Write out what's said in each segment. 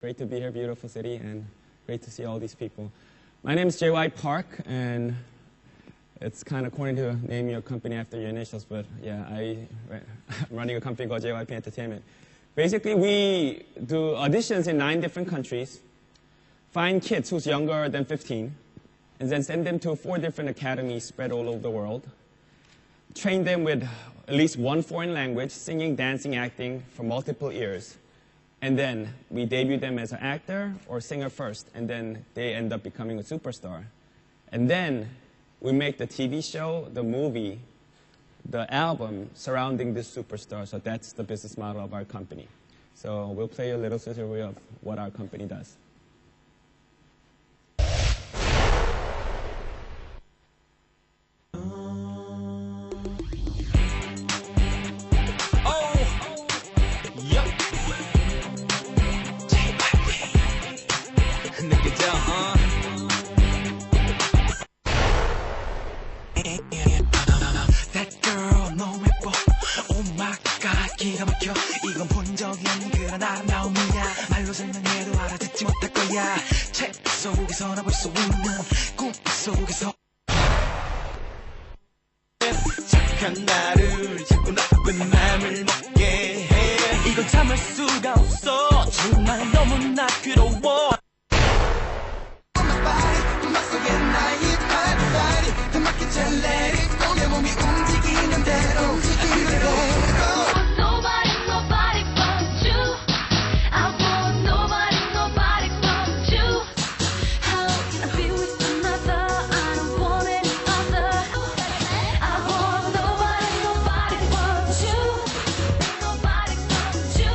Great to be here, beautiful city, and great to see all these people. My name is JYP Park, and it's kind of corny to name your company after your initials, but yeah, I'm running a company called JYP Entertainment. Basically, we do auditions in 9 different countries, find kids who's younger than 15, and then send them to 4 different academies spread all over the world, train them with at least 1 foreign language, singing, dancing, acting for multiple years. And then we debut them as an actor or singer first, and then they end up becoming a superstar. And then we make the TV show, the movie, the album surrounding this superstar. So that's the business model of our company. So we'll play a little history of what our company does. That girl 너무 예뻐. Oh my god 기가 막혀. 이건 본 적이 없는 그런 아름다움이야. 말로 설명해도 알아듣지 못할 거야. 책 속에서나 볼 수 있는 꿈 속에서 착한 나를 자꾸 나쁜 맘을 먹게 해. 이건 참을 수가 없어. 정말 너무나 괴로워. 내 몸이 움직이는 대로 Nobody but you. I want nobody but you. How can I be with another? I don't want any other. I want nobody but you. Nobody but you.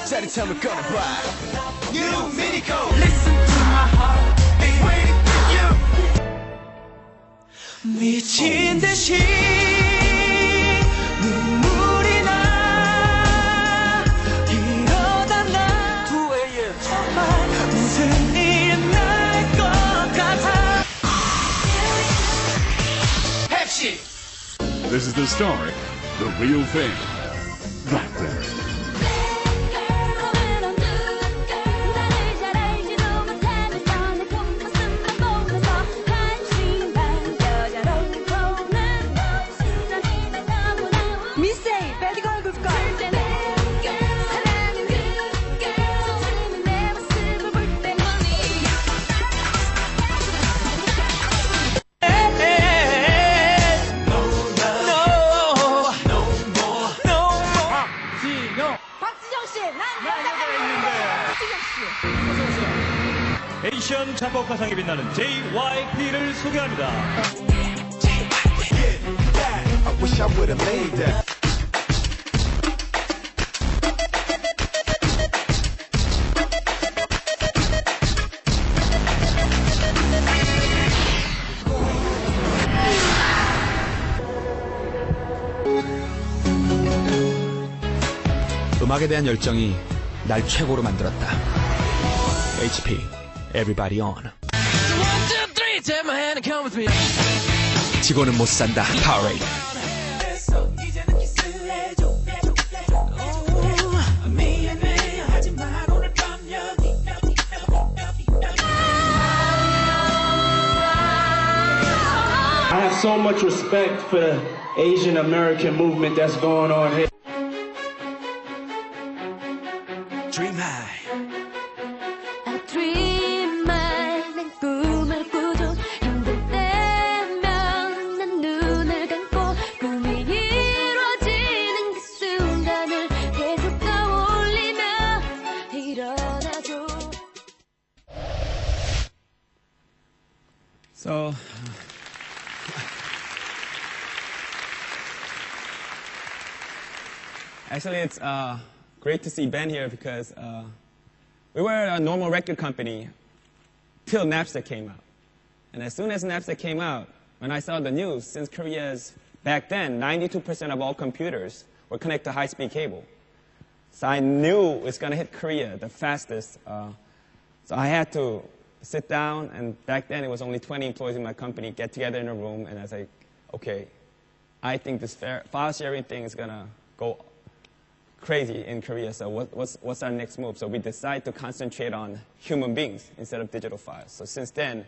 짜릿함을 꺼내봐. New Minico. Listen to my heart. Ain't waiting for you. 미친 듯이 눈물이 나. 이러다 나 2 a.m. 정말 무슨 일이 날 것 같아. Pepsi. This is the story, the real thing, right there. 에이션 작곡가상에 빛나는 JYP를 소개합니다. I wish I would have made that. 음악에 대한 열정이 날 최고로 만들었다. HP, Everybody On. 직원은 못 산다. Powerade. I have so much respect for the Asian American movement that's going on here. Dream high. I dream high. 난 꿈을 꾸죠. 힘들 때면 난 눈을 감고 꿈이 이루어지는 그 순간을 계속 떠올리며 일어나죠. So, actually it's great to see Ben here because we were a normal record company till Napster came out. And as soon as Napster came out, when I saw the news, since Korea's, back then, 92% of all computers were connected to high-speed cable. So I knew it's going to hit Korea the fastest. So I had to sit down, and back then it was only 20 employees in my company, get together in a room, and I was like, okay, I think this file sharing thing is going to go crazy in Korea, so what's our next move? So we decided to concentrate on human beings instead of digital files. So since then,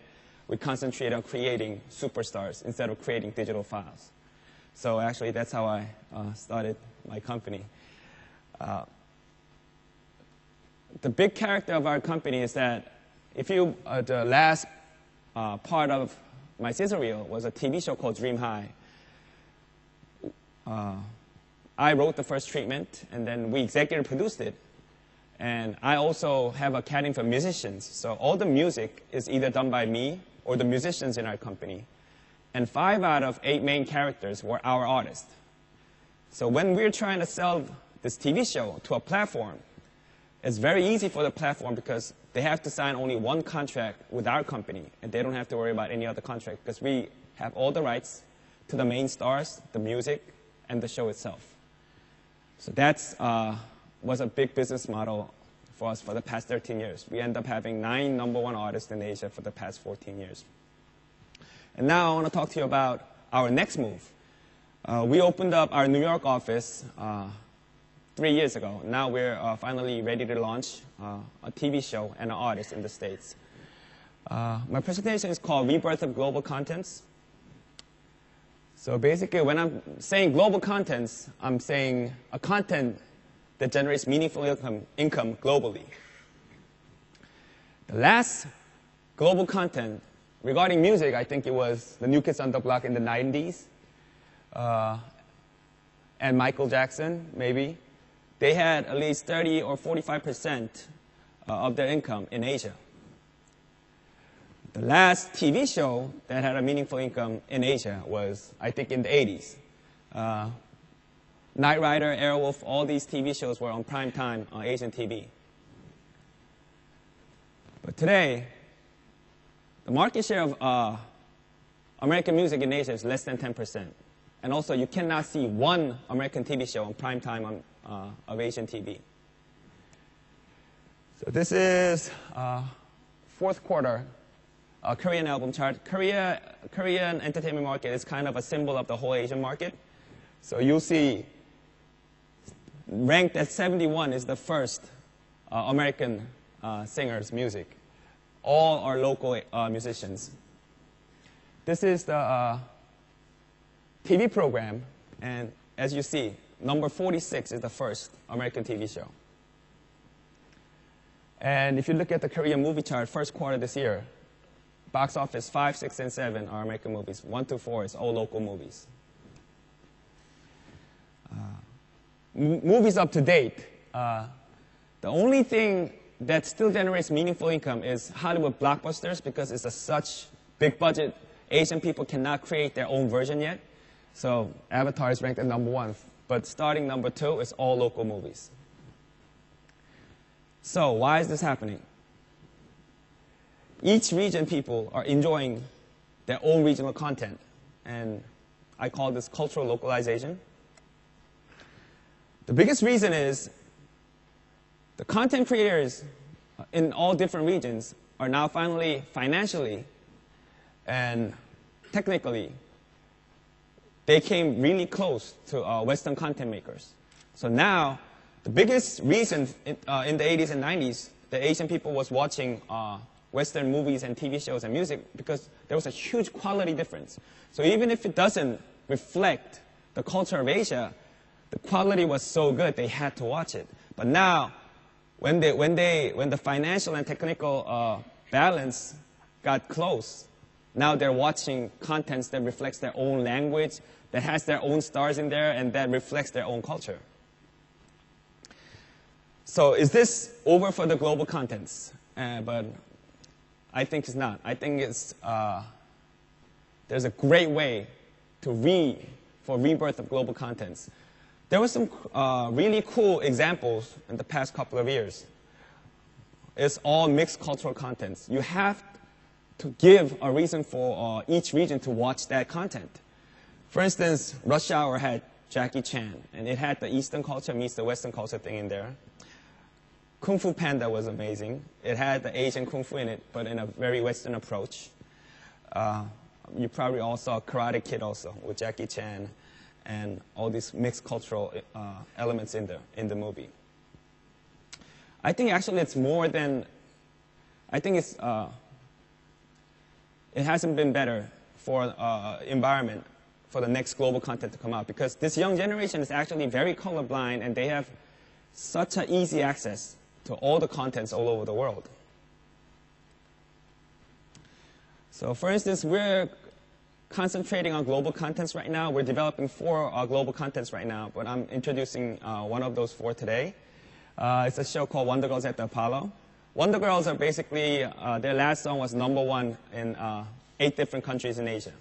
we concentrate on creating superstars instead of creating digital files. So actually, that's how I started my company. The big character of our company is that if you, the last part of my sizzle reel was a TV show called Dream High. I wrote the first treatment, and then we executive produced it. And I also have a academy for musicians. So all the music is either done by me or the musicians in our company. And 5 out of 8 main characters were our artists. So when we're trying to sell this TV show to a platform, it's very easy for the platform because they have to sign only one contract with our company, and they don't have to worry about any other contract because we have all the rights to the main stars, the music, and the show itself. So that's was a big business model for us for the past 13 years. We end up having 9 #1 artists in Asia for the past 14 years. And now I want to talk to you about our next move. We opened up our New York office 3 years ago. Now we're finally ready to launch a TV show and an artist in the States. My presentation is called Rebirth of Global Contents. So basically, when I'm saying global contents, I'm saying a content that generates meaningful income globally. The last global content regarding music, I think it was the New Kids on the Block in the 90s, and Michael Jackson, maybe. They had at least 30 or 45% of their income in Asia. The last TV show that had a meaningful income in Asia was, I think, in the 80s. Knight Rider, Airwolf, all these TV shows were on prime time on Asian TV. But today, the market share of American music in Asia is less than 10%. And also, you cannot see one American TV show on prime time of Asian TV. So this is fourth quarter Korean album chart. Korean entertainment market is kind of a symbol of the whole Asian market. So you'll see ranked at 71 is the first American singer's music. All are local musicians. This is the TV program, and as you see, number 46 is the first American TV show. And if you look at the Korean movie chart, first quarter this year, box office 5, 6, and 7 are American movies. 1 to 4 is all local movies. Movies up to date. The only thing that still generates meaningful income is Hollywood blockbusters because it's such big budget. Asian people cannot create their own version yet. So Avatar is ranked at #1. But starting #2 is all local movies. So why is this happening? Each region people are enjoying their own regional content. And I call this cultural localization. The biggest reason is the content creators in all different regions are now finally financially and technically, they came really close to Western content makers. So now, the biggest reason in the 80s and 90s that Asian people was watching Western movies and TV shows and music because there was a huge quality difference. So even if it doesn't reflect the culture of Asia, the quality was so good they had to watch it. But now, when the financial and technical balance got close, now they're watching contents that reflects their own language, that has their own stars in there, and that reflects their own culture. So is this over for the global contents? But I think it's not. I think it's there's a great way for rebirth of global contents. There were some really cool examples in the past couple of years. is all mixed cultural contents. You have to give a reason for each region to watch that content. For instance, Rush Hour had Jackie Chan, and it had the Eastern culture meets the Western culture thing in there. Kung Fu Panda was amazing. It had the Asian Kung Fu in it, but in a very Western approach. You probably all saw Karate Kid also with Jackie Chan and all these mixed cultural elements in the movie. I think actually it's more than, I think it's, it hasn't been better for environment for the next global content to come out, because this young generation is actually very colorblind and they have such an easy access to all the contents all over the world. So for instance, we're concentrating on global contents right now. We're developing 4 global contents right now, but I'm introducing one of those 4 today. It's a show called Wonder Girls at the Apollo. Wonder Girls are basically, their last song was #1 in 8 different countries in Asia.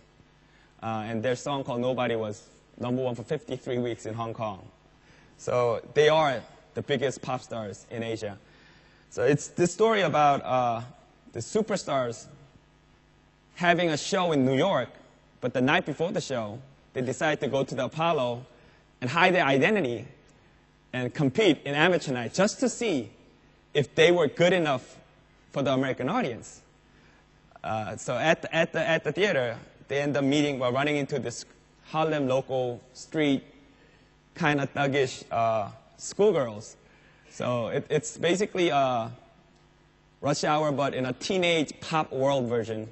And their song called Nobody was #1 for 53 weeks in Hong Kong. So they are the biggest pop stars in Asia. So it's this story about the superstars having a show in New York, but the night before the show, they decide to go to the Apollo and hide their identity and compete in amateur night just to see if they were good enough for the American audience. So at the theater, they end up meeting while running into this Harlem local street, kind of thuggish schoolgirls. So it's basically Rush Hour, but in a teenage pop world version.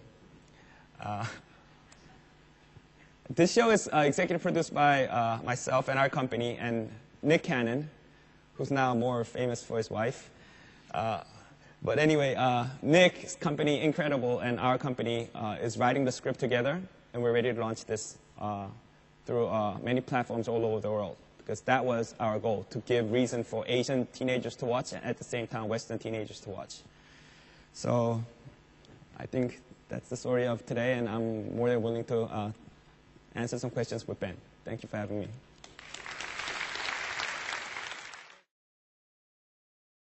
This show is executive produced by myself and our company, and Nick Cannon, who's now more famous for his wife. But anyway, Nick's company, Incredible, and our company is writing the script together, and we're ready to launch this through many platforms all over the world, because that was our goal, to give reason for Asian teenagers to watch and at the same time Western teenagers to watch. So I think that's the story of today, and I'm more than willing to answer some questions with Ben. Thank you for having me.